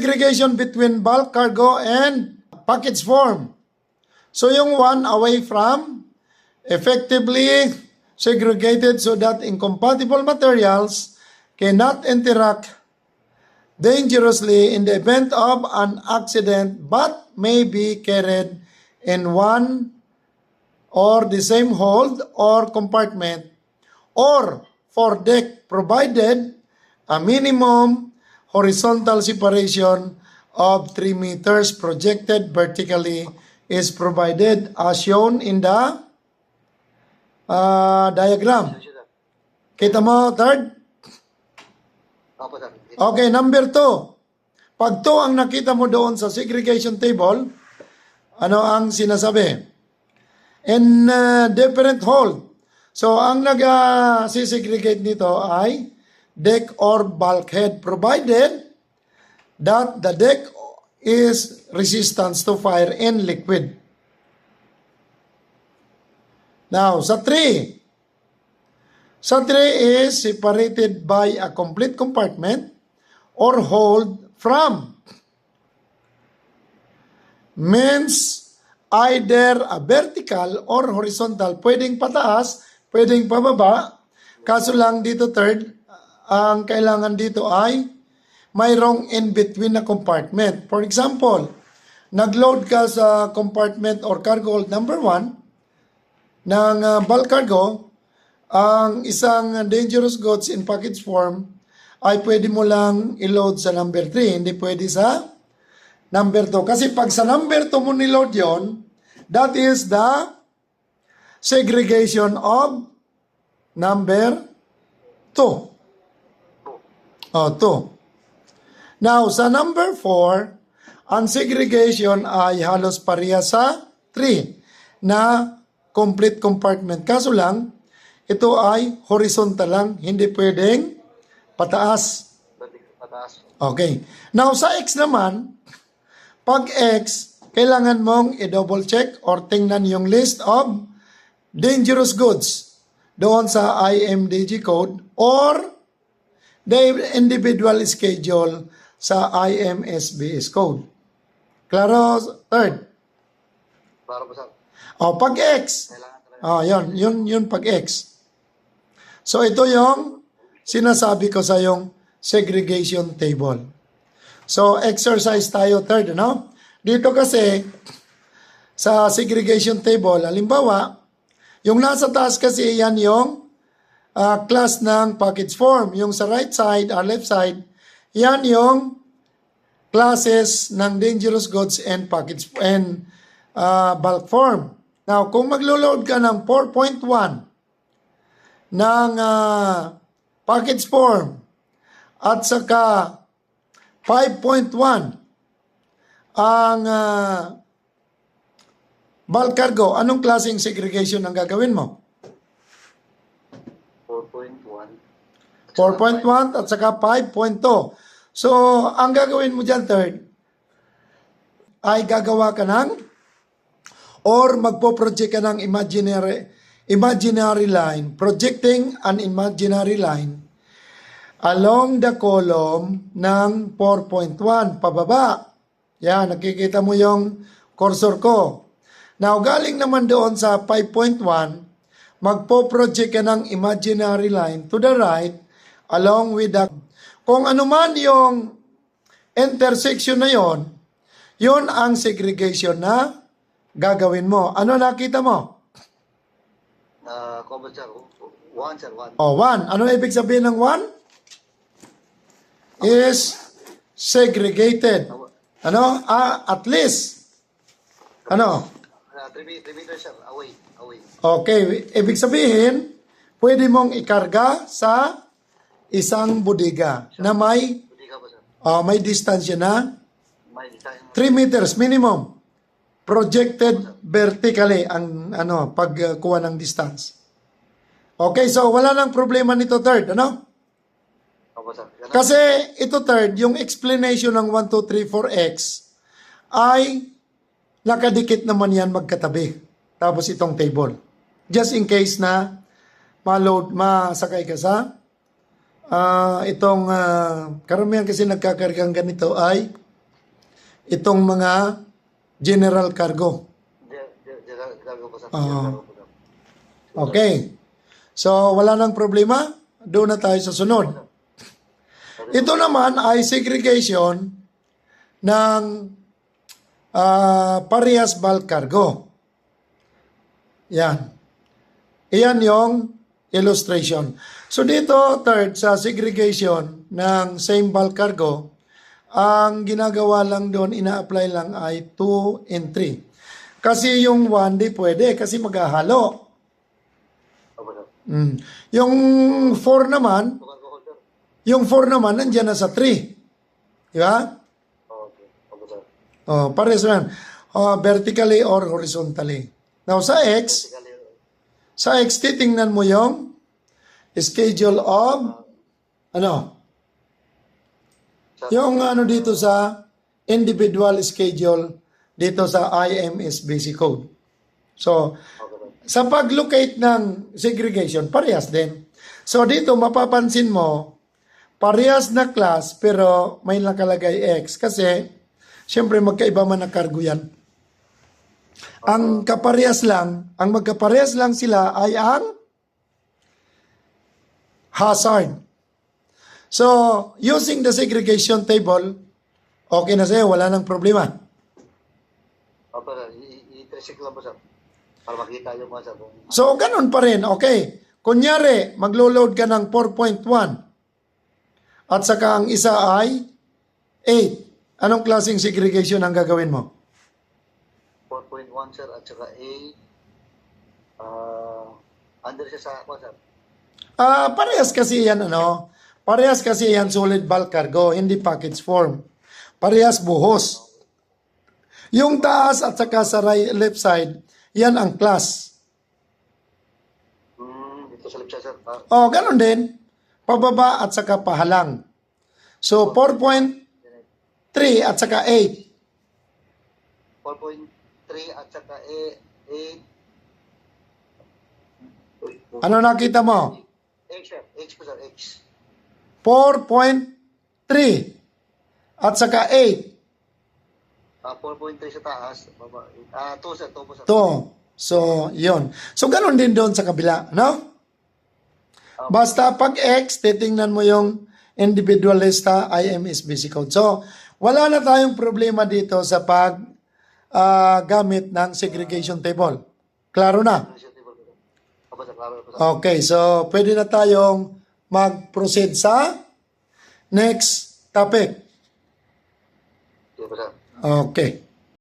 segregation between bulk cargo and package form. So yung one away from, effectively segregated so that incompatible materials cannot interact dangerously in the event of an accident but may be carried in one or the same hold or compartment or for deck provided a minimum horizontal separation of 3 meters projected vertically is provided as shown in the diagram. Kita mo, third? Opo, sir. Okay, number 2. Pag 2 ang nakita mo doon sa segregation table, ano ang sinasabi? In different hold. So, ang nag-segregate nito ay deck or bulkhead provided that the deck is resistance to fire in liquid. Now, sa 3. Sa 3 is separated by a complete compartment or hold from. Means either a vertical or horizontal. Pwedeng pataas, pwedeng pababa. Kaso lang dito third, ang kailangan dito ay mayroong in-between na compartment. For example, nag-load ka sa compartment or cargo hold number 1 ng bulk cargo, ang isang dangerous goods in package form ay pwede mo lang i-load sa number 3, hindi pwede sa number 2. Kasi pag sa number 2 mo ni-load yon, that is the segregation of number 2. 2. Now, sa number 4, ang segregation ay halos pareha sa 3 na complete compartment. Kaso lang, ito ay horizontal lang, hindi pwedeng pataas. Pataas. Okay. Now, sa X naman, pag X, kailangan mong i-double check or tingnan yung list of dangerous goods doon sa IMDG code or the individual schedule sa IMSBS code. Klaro, third? Para po, sir. O, pag X. Yun pag X. So, ito yung sinasabi ko sa yung segregation table. So, exercise tayo third, no? Dito kasi, sa segregation table, halimbawa, yung nasa taas kasi yan yung class ng package form. Yung sa right side or left side, yan yung classes ng dangerous goods and package and bulk form. Now, kung maglo-load ka ng 4.1 ng package form at saka 5.1 ang bulk cargo, anong klaseng segregation ang gagawin mo? 4.1. 4.1 at saka 5.2. So, ang gagawin mo dyan, third, ay gagawa ka ng or magpo-project ka ng imaginary line, projecting an imaginary line along the column ng 4.1 pababa. Yan, nakikita mo yung cursor ko. Now, galing naman doon sa 5.1, magpo-project ka ng imaginary line to the right along with the... Kung ano man yung intersection na yon, yon ang segregation na gagawin mo. Ano nakita mo? Sir. 1, sir. 1. O, 1. Ano ibig sabihin ng 1? Is segregated. Ano? At least. Ano? 3 meters, sir. Away. Okay. Ibig sabihin, pwede mong ikarga sa isang bodega na may Hindi ka po, sir. may distansya na May design. 3 meters minimum. Projected vertically ang pagkuha ng distance. Okay, so wala nang problema nito third, ano? Opo, sir. Kasi ito third, yung explanation ng 1, 2, 3, 4x ay nakadikit naman yan magkatabi. Tapos itong table. Just in case na masakay ka sa karamihan kasi nagkakargang ganito ay itong mga general cargo. Cargo po, sir. Oo. Cargo po, sir. Okay. So, wala nang problema. Doon na tayo sa sunod. Ito naman ay segregation ng parehas bulk cargo. Yan. Iyan yung illustration. So dito, third, sa segregation ng same bulk cargo, ang ginagawa lang doon, ina-apply lang ay 2 and 3. Kasi yung 1, di pwede kasi maghahalo. Opo, sir. Yung 4 naman, Ito cargo holder. yung 4 naman, nandiyan na sa 3. Di ba? Okay. Opo, sir. Pares yan. Vertically or horizontally. Now, sa X, titingnan mo yung schedule of, yung dito sa individual schedule dito sa IMS Basic Code. So, Okay, sir. sa pag-locate ng segregation, parehas din. So, dito mapapansin mo, parehas na class pero may nakalagay X kasi syempre magkaiba man na cargo yan. Ang kaparehas lang, ang magkaparehas lang sila ay ang hazard. So, using the segregation table, okay na sa'yo, wala nang problema. Opo, sir. I-tricycle lang po, sir. Para makita yung mga, sir. So, ganun pa rin, okay. Kunyari, maglo-load ka ng 4.1 at saka ang isa ay 8. Anong klaseng segregation ang gagawin mo? 4.1, sir, at saka A. Under siya sa ako, sir. Parehas kasi yan, Parehas kasi yan solid bulk cargo, hindi package form. Parehas buhos. Yung taas at saka sa left side, yan ang class. Dito sa left side, sir. Ganun din. Pababa at saka pahalang. So, 4.3 at saka 8. 4.3 at saka A. Ano nakita mo? X, sir. X po, sir. X. 4.3 at saka 8. 4.3 sa taas. 2, sir. 2 po, sir. To. So, yon. So, ganun din doon sa kabila, no? Basta pag X, titingnan mo yung individualista IMS Basic Code. So, wala na tayong problema dito sa pag gamit ng segregation table. Klaro na? Opo, sir. Klaro po, sir. Okay, so pwede na tayong mag-proceed sa next topic. Opo, sir. Okay.